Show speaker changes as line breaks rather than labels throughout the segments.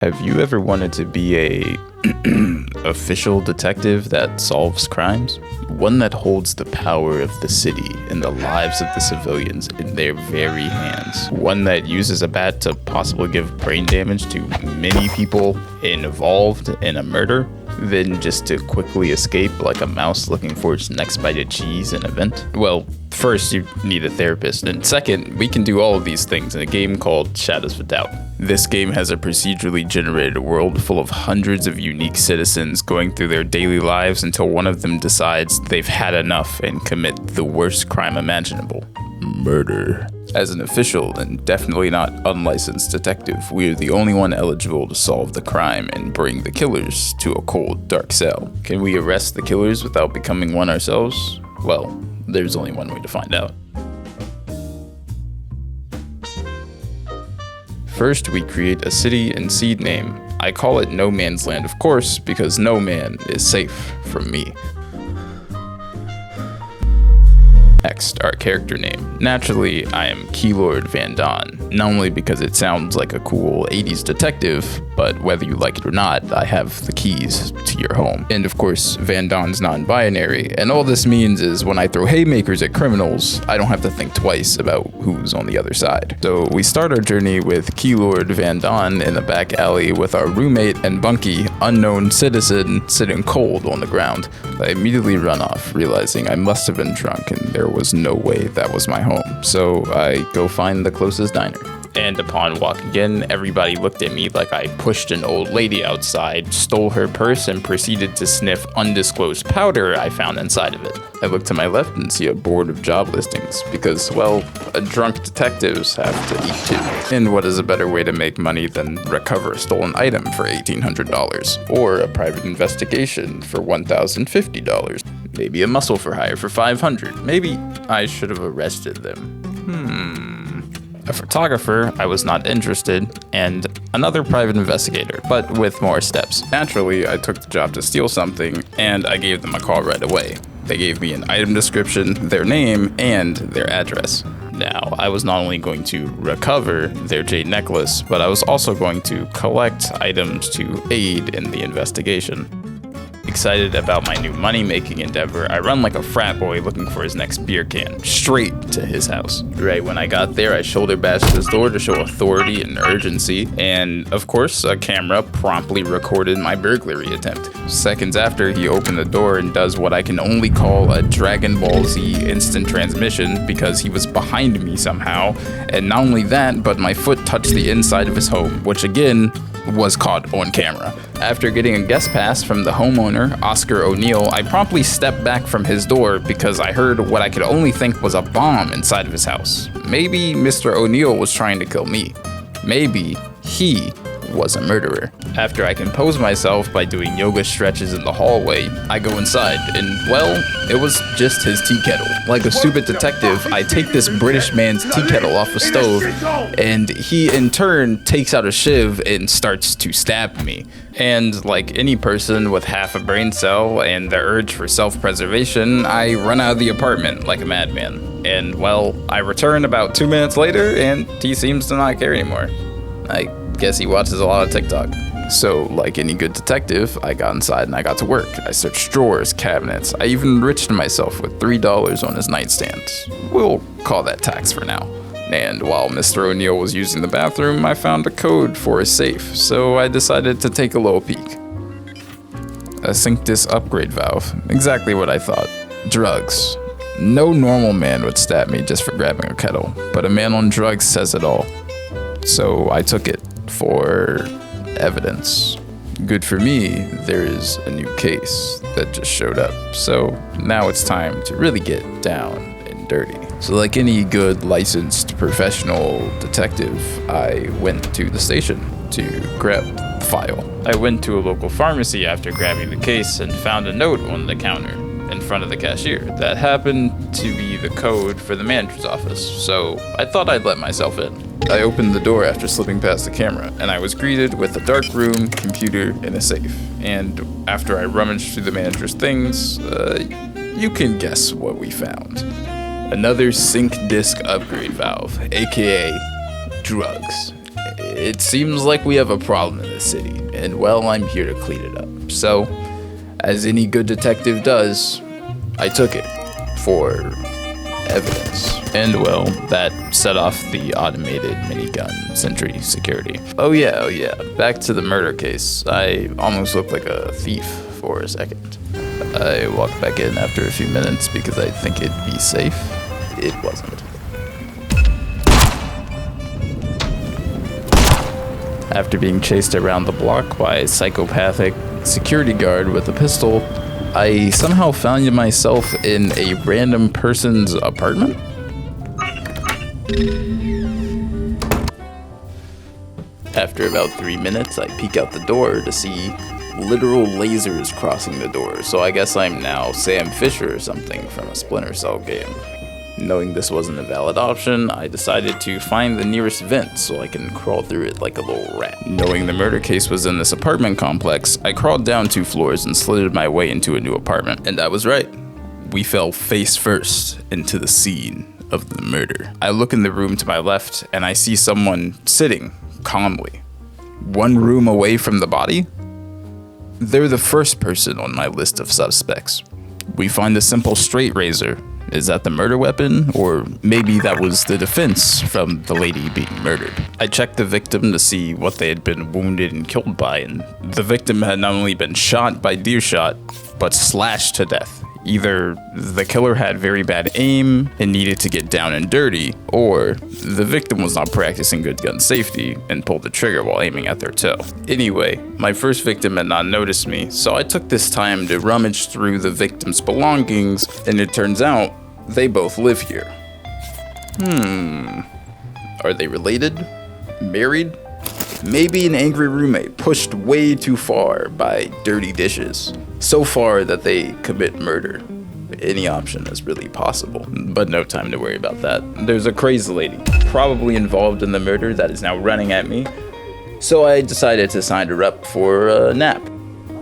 Have you ever wanted to be a official detective that solves crimes? One that holds the power of the city and the lives of the civilians in their very hands. One that uses a bat to possibly give brain damage to many people involved in a murder, then just to quickly escape like a mouse looking for its next bite of cheese in a vent? Well, first you need a therapist, and second, we can do all of these things in a game called Shadows of Doubt. This game has a procedurally generated world full of hundreds of unique citizens going through their daily lives until one of them decides they've had enough and commit the worst crime imaginable: murder. As an official and definitely not unlicensed detective, we are the only one eligible to solve the crime and bring the killers to a cold, dark cell. Can we arrest the killers without becoming one ourselves? Well, there's only one way to find out. First, we create a city and seed name. I call it No Man's Land, of course, because no man is safe from me. Next, our character name. Naturally, I am Keylord Van Don, not only because it sounds like a cool 80s detective, but whether you like it or not, I have the keys to your home. And of course, Van Don's non-binary, and all this means is when I throw haymakers at criminals, I don't have to think twice about who's on the other side. So we start our journey with Keylord Van Don in the back alley with our roommate and bunkie, unknown citizen, sitting cold on the ground. I immediately run off, realizing I must have been drunk and there was no way that was my home. So I go find the closest diner. And upon walking in, everybody looked at me like I pushed an old lady outside, stole her purse, and proceeded to sniff undisclosed powder I found inside of it. I look to my left and see a board of job listings because, well, drunk detectives have to eat too. And what is a better way to make money than recover a stolen item for $1,800? Or a private investigation for $1,050? Maybe a muscle for hire for $500. Maybe I should have arrested them. A photographer, I was not interested, and another private investigator, but with more steps. Naturally, I took the job to steal something, and I gave them a call right away. They gave me an item description, their name, and their address. Now, I was not only going to recover their jade necklace, but I was also going to collect items to aid in the investigation. Excited about my new money-making endeavor, I run like a frat boy looking for his next beer can, straight to his house. Right when I got there, I shoulder bashed his door to show authority and urgency, and of course, a camera promptly recorded my burglary attempt. Seconds after, he opened the door and does what I can only call a Dragon Ball Z instant transmission because he was behind me somehow, and not only that, but my foot touched the inside of his home, which again, was caught on camera. After getting a guest pass from the homeowner, Oscar O'Neill, I promptly stepped back from his door because I heard what I could only think was a bomb inside of his house. Maybe Mr. O'Neill was trying to kill me. Maybe he was a murderer. After I compose myself by doing yoga stretches in the hallway, I go inside, and well, it was just his tea kettle. Like a stupid detective, I take this British man's tea kettle off a stove, and he in turn takes out a shiv and starts to stab me. And like any person with half a brain cell and the urge for self-preservation, I run out of the apartment like a madman. And well, I return about 2 minutes later, and he seems to not care anymore. I guess he watches a lot of TikTok. So, like any good detective, I got inside and I got to work. I searched drawers, cabinets. I even enriched myself with $3 on his nightstand. We'll call that tax for now. And while Mr. O'Neill was using the bathroom, I found a code for his safe, so I decided to take a little peek. A sink disk upgrade valve. Exactly what I thought. Drugs. No normal man would stab me just for grabbing a kettle, but a man on drugs says it all. So I took it for evidence. Good for me, there is a new case that just showed up. So now it's time to really get down and dirty. So like any good licensed professional detective, I went to the station to grab the file. I went to a local pharmacy after grabbing the case and found a note on the counter in front of the cashier that happened to be the code for the manager's office, so I thought I'd let myself in. I opened the door after slipping past the camera, and I was greeted with a dark room, computer, and a safe. And after I rummaged through the manager's things, you can guess what we found. Another sink disk upgrade valve, aka drugs. It seems like we have a problem in this city, and well, I'm here to clean it up. So, as any good detective does, I took it for evidence. And well, that set off the automated minigun sentry security. Oh yeah, back to the murder case. I almost looked like a thief for a second. I walked back in after a few minutes because I think it'd be safe. It wasn't. After being chased around the block by a psychopathic security guard with a pistol, I somehow found myself in a random person's apartment. After about 3 minutes, I peek out the door to see literal lasers crossing the door, so I guess I'm now Sam Fisher or something from a Splinter Cell game. Knowing this wasn't a valid option, I decided to find the nearest vent so I can crawl through it like a little rat. Knowing the murder case was in this apartment complex, I crawled down 2 floors and slid my way into a new apartment. And I was right. We fell face first into the scene of the murder. I look in the room to my left and I see someone sitting calmly, 1 room away from the body. They're the first person on my list of suspects. We find a simple straight razor. Is that the murder weapon? Or maybe that was the defense from the lady being murdered. I checked the victim to see what they had been wounded and killed by, and the victim had not only been shot by deer shot, but slashed to death. Either the killer had very bad aim and needed to get down and dirty, or the victim was not practicing good gun safety and pulled the trigger while aiming at their toe. Anyway, my first victim had not noticed me, so I took this time to rummage through the victim's belongings, and it turns out they both live here. Are they related? Married? Maybe an angry roommate pushed way too far by dirty dishes. So far that they commit murder. Any option is really possible, but no time to worry about that. There's a crazy lady, probably involved in the murder, that is now running at me. So I decided to sign her up for a nap,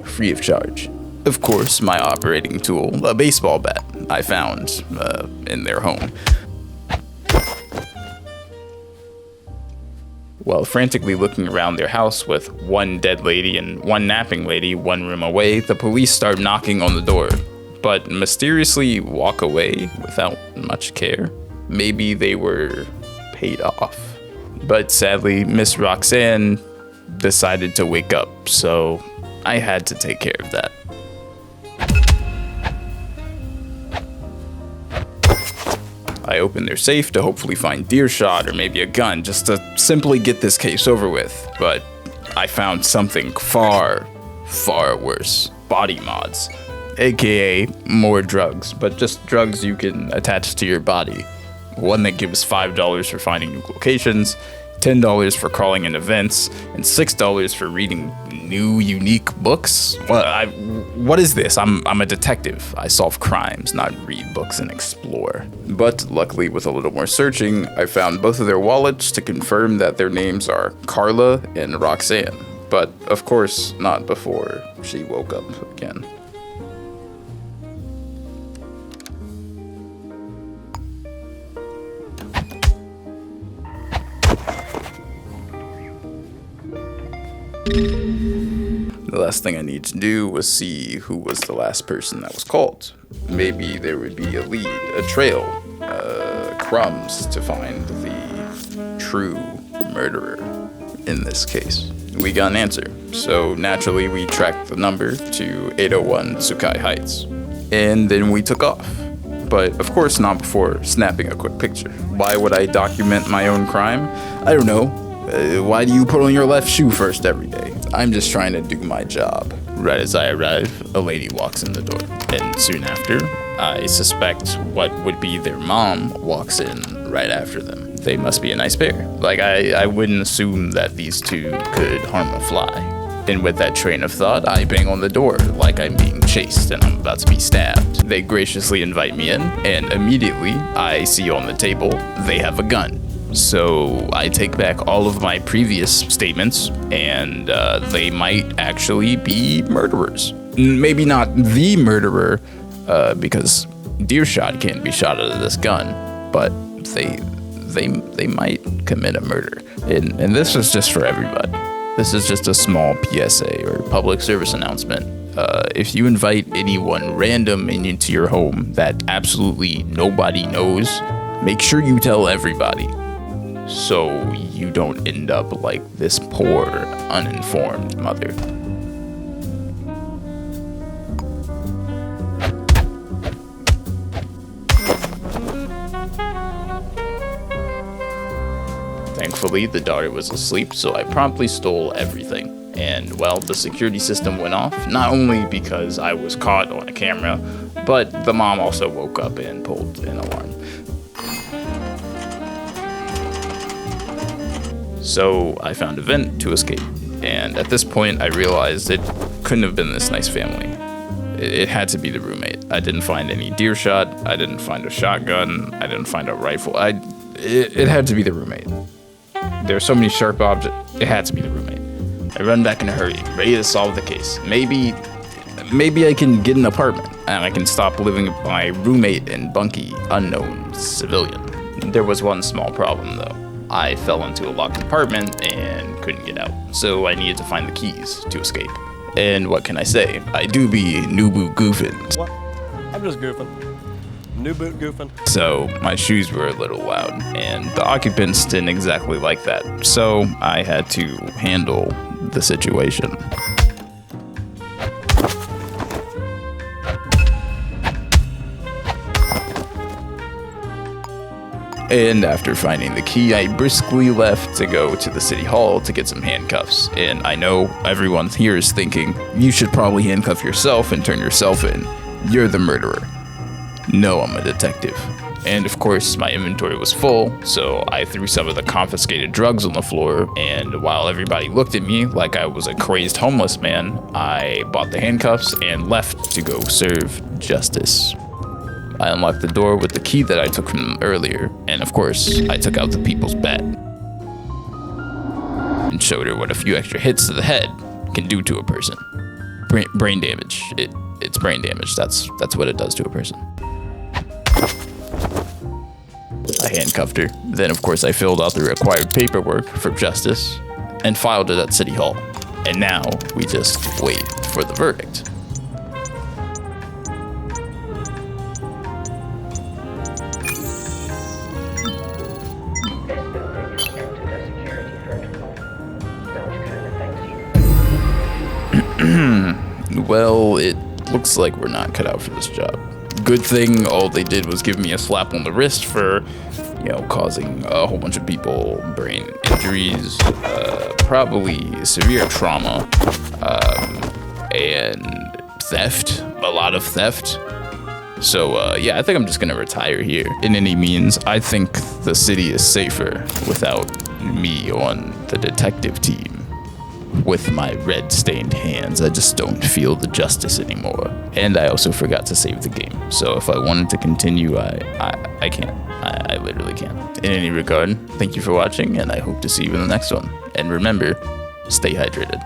free of charge. Of course, my operating tool, a baseball bat, I found in their home. While frantically looking around their house with 1 dead lady and 1 napping lady 1 room away, the police start knocking on the door, but mysteriously walk away without much care. Maybe they were paid off. But sadly, Miss Roxanne decided to wake up, so I had to take care of that. I opened their safe to hopefully find deer shot or maybe a gun, just to simply get this case over with. But I found something far, far worse. Body mods, aka more drugs, but just drugs you can attach to your body. One that gives $5 for finding new locations, $10 for crawling in events, and $6 for reading new, unique books. Well, what is this? I'm a detective. I solve crimes, not read books and explore. But luckily, with a little more searching, I found both of their wallets to confirm that their names are Carla and Roxanne. But of course, not before she woke up again. The last thing I need to do was see who was the last person that was called. Maybe there would be a lead, a trail, crumbs to find the true murderer in this case. We got an answer, so naturally we tracked the number to 801 Tsukai Heights. And then we took off. But of course not before snapping a quick picture. Why would I document my own crime? I don't know. Why do you put on your left shoe first every day? I'm just trying to do my job. Right as I arrive, a lady walks in the door. And soon after, I suspect what would be their mom walks in right after them. They must be a nice pair. Like, I wouldn't assume that these two could harm a fly. And with that train of thought, I bang on the door like I'm being chased and I'm about to be stabbed. They graciously invite me in, and immediately I see on the table they have a gun. So I take back all of my previous statements, and they might actually be murderers. Maybe not the murderer, because deer shot can't be shot out of this gun, but they might commit a murder. And this is just for everybody. This is just a small PSA or public service announcement. If you invite anyone random into your home that absolutely nobody knows, make sure you tell everybody, so you don't end up like this poor, uninformed mother. Thankfully, the daughter was asleep, so I promptly stole everything. And, well, the security system went off, not only because I was caught on a camera, but the mom also woke up and pulled an alarm. So I found a vent to escape, and at this point I realized it couldn't have been this nice family. It had to be the roommate. I didn't find any deer shot, I didn't find a shotgun, I didn't find a rifle. It had to be the roommate. There are so many sharp objects, it had to be the roommate. I run back in a hurry, ready to solve the case. Maybe I can get an apartment, and I can stop living with my roommate and bunky, unknown civilian. There was one small problem though. I fell into a locked apartment and couldn't get out, so I needed to find the keys to escape. And what can I say? I do be new boot goofing.
What? I'm just goofing. New boot goofing.
So my shoes were a little loud, and the occupants didn't exactly like that, so I had to handle the situation. And after finding the key, I briskly left to go to the city hall to get some handcuffs. And I know everyone here is thinking, you should probably handcuff yourself and turn yourself in. You're the murderer. No, I'm a detective. And of course, my inventory was full, so I threw some of the confiscated drugs on the floor, and while everybody looked at me like I was a crazed homeless man, I bought the handcuffs and left to go serve justice. I unlocked the door with the key that I took from them earlier, and of course, I took out the people's bat and showed her what a few extra hits to the head can do to a person. Brain damage. It's brain damage. That's what it does to a person. I handcuffed her. Then, of course, I filled out the required paperwork for justice and filed it at City Hall. And now we just wait for the verdict. Well, it looks like we're not cut out for this job. Good thing all they did was give me a slap on the wrist for, causing a whole bunch of people brain injuries, probably severe trauma, and theft, a lot of theft. So, yeah, I think I'm just gonna retire here. In any means, I think the city is safer without me on the detective team. With my red-stained hands, I just don't feel the justice anymore. And I also forgot to save the game. So if I wanted to continue, I can't. I literally can't. In any regard, thank you for watching, and I hope to see you in the next one. And remember, stay hydrated.